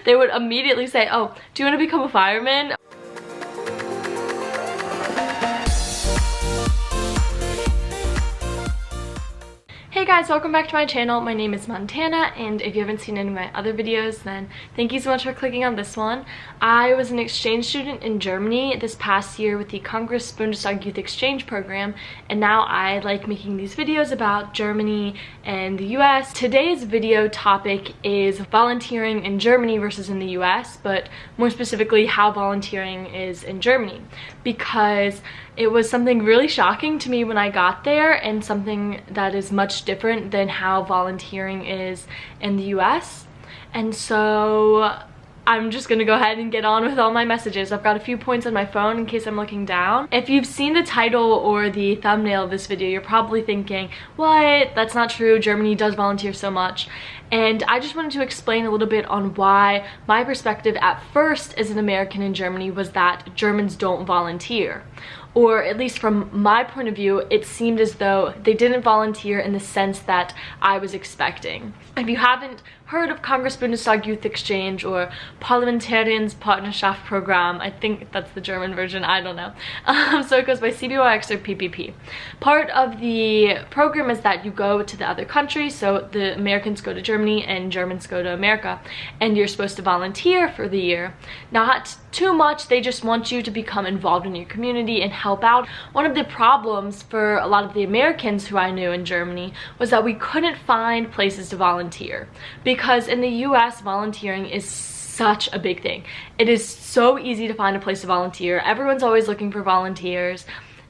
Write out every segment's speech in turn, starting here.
they would immediately say, oh, do you want to become a fireman? Hey guys, welcome back to my channel. My name is Montana, and if you haven't seen any of my other videos, then thank you so much for clicking on this one. I was an exchange student in Germany this past year with the Congress Bundestag Youth Exchange Program, and now I like making these videos about Germany and the US. Today's video topic is volunteering in Germany versus in the US, but more specifically how volunteering is in Germany, because it was something really shocking to me when I got there, and something that is much different than how volunteering is in the US. And so I'm just gonna go ahead and get on with all my messages. I've got a few points on my phone in case I'm looking down. If you've seen the title or the thumbnail of this video, you're probably thinking, what? That's not true. Germany does volunteer so much. And I just wanted to explain a little bit on why my perspective at first as an American in Germany was that Germans don't volunteer. Or at least from my point of view, it seemed as though they didn't volunteer in the sense that I was expecting. If you haven't heard of Congress Bundestag Youth Exchange or Parlamentarienspartnerschaft Program, I think that's the German version, I don't know. So it goes by CBYX or PPP. Part of the program is that you go to the other country, so the Americans go to Germany and Germans go to America, and you're supposed to volunteer for the year. Not too much, they just want you to become involved in your community and help out. One of the problems for a lot of the Americans who I knew in Germany was that we couldn't find places to volunteer, because in the US volunteering is such a big thing. It is so easy to find a place to volunteer. Everyone's always looking for volunteers,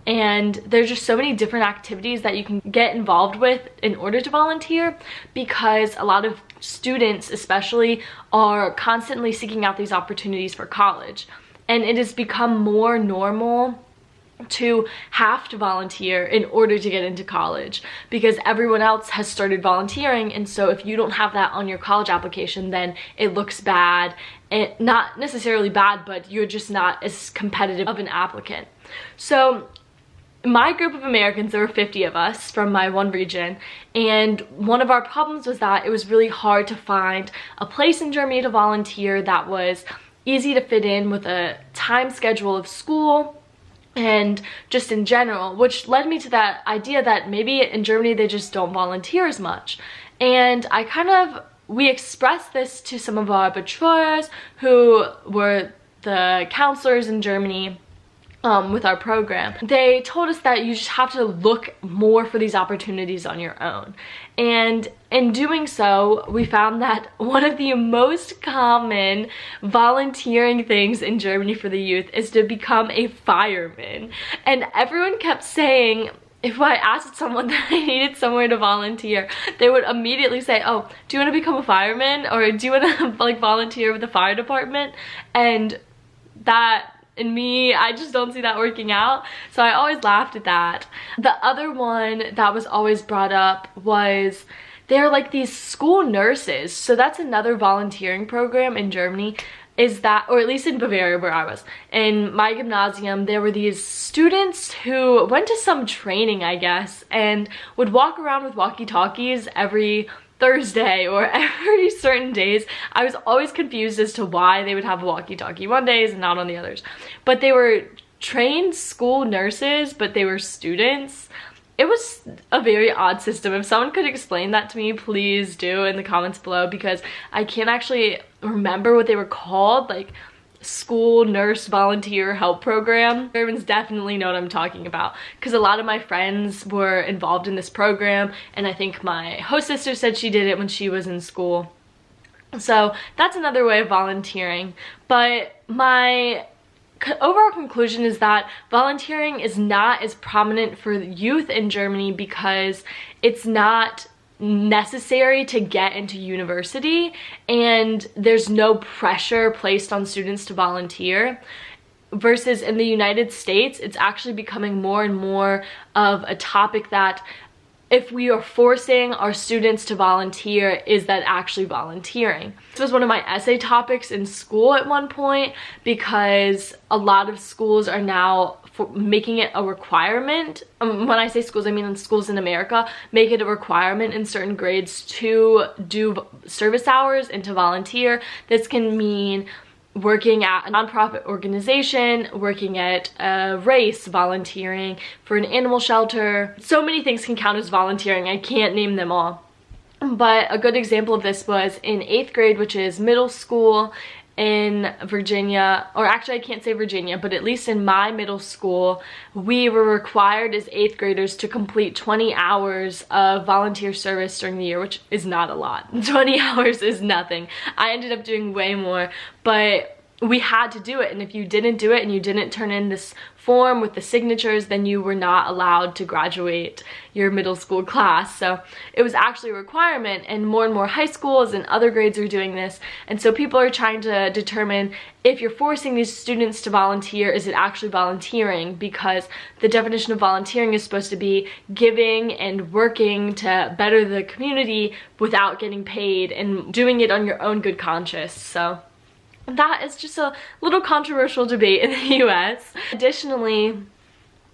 and there's just so many different activities that you can get involved with in order to volunteer, because a lot of students especially are constantly seeking out these opportunities for college, and it has become more normal to have to volunteer in order to get into college because everyone else has started volunteering. And so if you don't have that on your college application, then it looks bad, and not necessarily bad, but you're just not as competitive of an applicant. So my group of Americans, there were 50 of us from my one region, and one of our problems was that it was really hard to find a place in Germany to volunteer that was easy to fit in with a time schedule of school and just in general, which led me to that idea that maybe in Germany they just don't volunteer as much. And we expressed this to some of our betreuers who were the counselors in Germany with our program. They told us that you just have to look more for these opportunities on your own. And in doing so, we found that one of the most common volunteering things in Germany for the youth is to become a fireman. And everyone kept saying, if I asked someone that I needed somewhere to volunteer, they would immediately say, oh, do you want to become a fireman? Or do you want to like volunteer with the fire department? And that, in me, I just don't see that working out. So I always laughed at that. The other one that was always brought up was they're like these school nurses. So that's another volunteering program in Germany, is that, or at least in Bavaria where I was. In my gymnasium, there were these students who went to some training, I guess, and would walk around with walkie-talkies every Thursday or every certain days. I was always confused as to why they would have a walkie-talkie one days and not on the others. But they were trained school nurses, but they were students. It was a very odd system. If someone could explain that to me, please do in the comments below, because I can't actually remember what they were called, like school nurse volunteer help program. Germans definitely know what I'm talking about, because a lot of my friends were involved in this program, and I think my host sister said she did it when she was in school. So that's another way of volunteering. But my overall conclusion is that volunteering is not as prominent for youth in Germany because it's not necessary to get into university, and there's no pressure placed on students to volunteer. Versus in the United States, it's actually becoming more and more of a topic that if we are forcing our students to volunteer, is that actually volunteering? This was one of my essay topics in school at one point, because a lot of schools are now making it a requirement. When I say schools, I mean schools in America make it a requirement in certain grades to do service hours and to volunteer. This can mean working at a nonprofit organization, working at a race, volunteering for an animal shelter. So many things can count as volunteering. I can't name them all. But a good example of this was in 8th grade, which is middle school in Virginia, or actually I can't say Virginia, but at least in my middle school, we were required as 8th graders to complete 20 hours of volunteer service during the year, which is not a lot. 20 hours is nothing. I ended up doing way more, but we had to do it, and if you didn't do it and you didn't turn in this form with the signatures, then you were not allowed to graduate your middle school class. So it was actually a requirement, and more high schools and other grades are doing this. And so people are trying to determine, if you're forcing these students to volunteer, is it actually volunteering? Because the definition of volunteering is supposed to be giving and working to better the community without getting paid, and doing it on your own good conscience. So that is just a little controversial debate in the US. Additionally,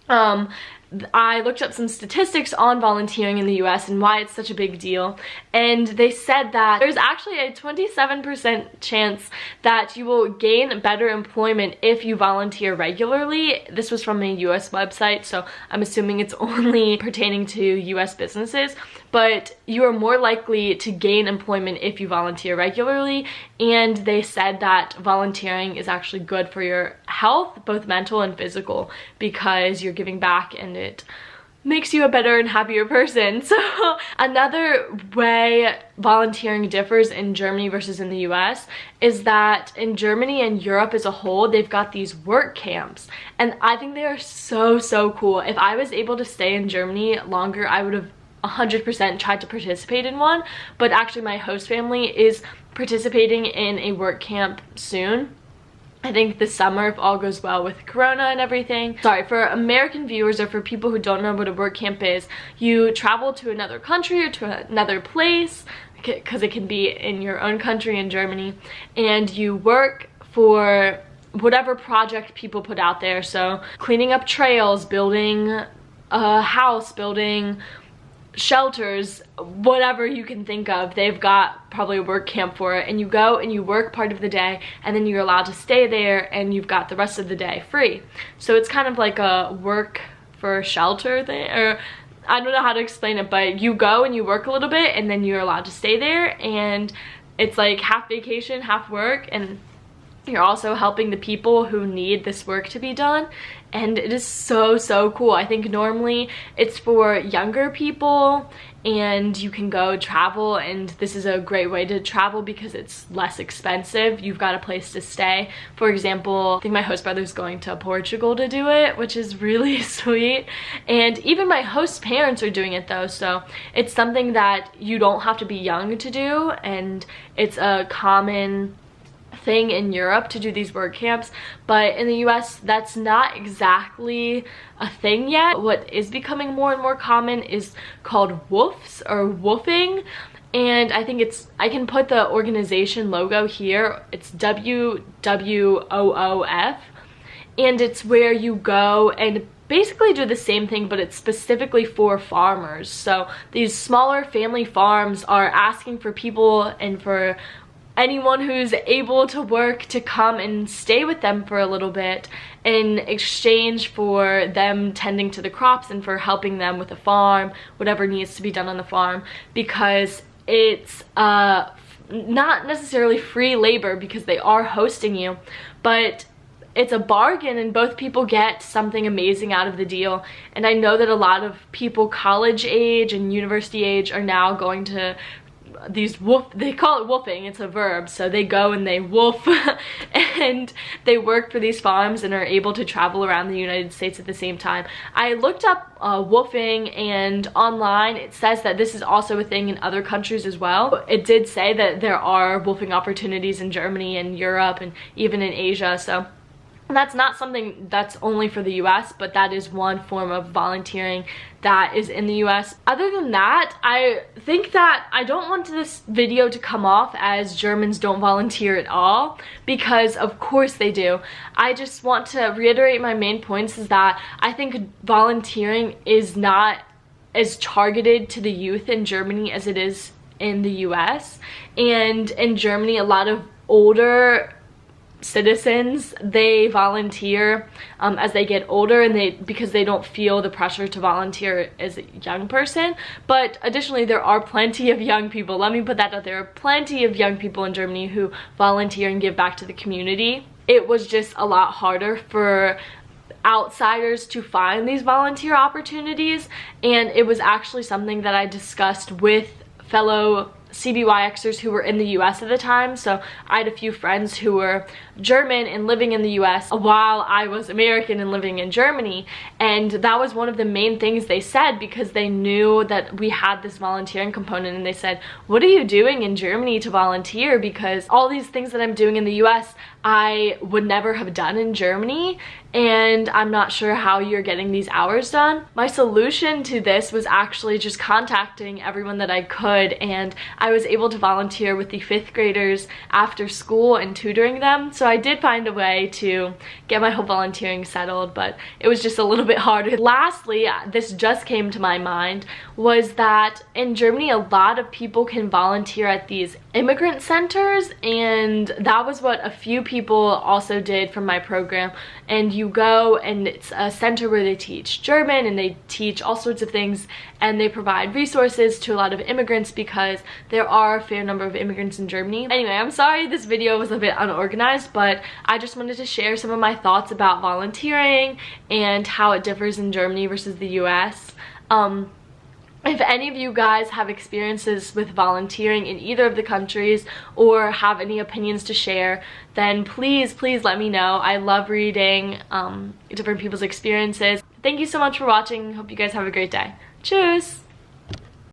I looked up some statistics on volunteering in the US and why it's such a big deal, and they said that there's actually a 27% chance that you will gain better employment if you volunteer regularly. This was from a US website, so I'm assuming it's only pertaining to US businesses, but you are more likely to gain employment if you volunteer regularly. And they said that volunteering is actually good for your health, both mental and physical, because you're giving back and it makes you a better and happier person. So another way volunteering differs in Germany versus in the US is that in Germany and Europe as a whole, they've got these work camps, and I think they are so cool. If I was able to stay in Germany longer, I would have 100% tried to participate in one, but actually my host family is participating in a work camp soon. I think this summer, if all goes well with Corona and everything. Sorry, for American viewers or for people who don't know what a work camp is, you travel to another country or to another place, because it can be in your own country in Germany, and you work for whatever project people put out there. So cleaning up trails, building a house, building shelters, whatever you can think of, they've got probably a work camp for it, and you go and you work part of the day, and then you're allowed to stay there, and you've got the rest of the day free. So it's kind of like a work for shelter thing, or I don't know how to explain it, but you go and you work a little bit, and then you're allowed to stay there, and it's like half vacation, half work, and you're also helping the people who need this work to be done. And it is so cool. I think normally it's for younger people, and you can go travel, and this is a great way to travel because it's less expensive. You've got a place to stay. For example, I think my host brother's going to Portugal to do it, which is really sweet. And even my host parents are doing it though, so it's something that you don't have to be young to do, and it's a common thing in Europe to do these work camps, but in the US that's not exactly a thing yet. What is becoming more and more common is called woofs or woofing, and I think I can put the organization logo here. It's WWOOF, and it's where you go and basically do the same thing, but it's specifically for farmers. So these smaller family farms are asking for people and for anyone who's able to work to come and stay with them for a little bit in exchange for them tending to the crops and for helping them with the farm, whatever needs to be done on the farm, because it's not necessarily free labor because they are hosting you, but it's a bargain, and both people get something amazing out of the deal. And I know that a lot of people college age and university age are now going to these they call it woofing, it's a verb, so they go and they woof and they work for these farms and are able to travel around the United States at the same time. I looked up woofing, and online it says that this is also a thing in other countries as well. It did say that there are woofing opportunities in Germany and Europe and even in Asia, so And that's not something that's only for the US, but that is one form of volunteering that is in the US. Other than that, I think that I don't want this video to come off as Germans don't volunteer at all, because of course they do. I just want to reiterate my main points is that I think volunteering is not as targeted to the youth in Germany as it is in the US. And in Germany, a lot of older citizens, they volunteer as they get older, and because they don't feel the pressure to volunteer as a young person. But additionally, there are plenty of young people, let me put that out there, are plenty of young people in Germany who volunteer and give back to the community. It was just a lot harder for outsiders to find these volunteer opportunities, and it was actually something that I discussed with fellow CBYXers who were in the US at the time. So I had a few friends who were German and living in the US while I was American and living in Germany, and that was one of the main things they said, because they knew that we had this volunteering component, and they said, what are you doing in Germany to volunteer? Because all these things that I'm doing in the US I would never have done in Germany, and I'm not sure how you're getting these hours done. My solution to this was actually just contacting everyone that I could, and I was able to volunteer with the 5th graders after school and tutoring them. So I did find a way to get my whole volunteering settled, but it was just a little bit harder. Lastly, this just came to my mind, was that in Germany a lot of people can volunteer at these immigrant centers, and that was what a few people also did from my program. And you go, and it's a center where they teach German and they teach all sorts of things, and they provide resources to a lot of immigrants, because there are a fair number of immigrants in Germany. Anyway, I'm sorry this video was a bit unorganized, but I just wanted to share some of my thoughts about volunteering and how it differs in Germany versus the US. If any of you guys have experiences with volunteering in either of the countries, or have any opinions to share, then please let me know. I love reading different people's experiences. Thank you so much for watching. Hope you guys have a great day. Tschüss!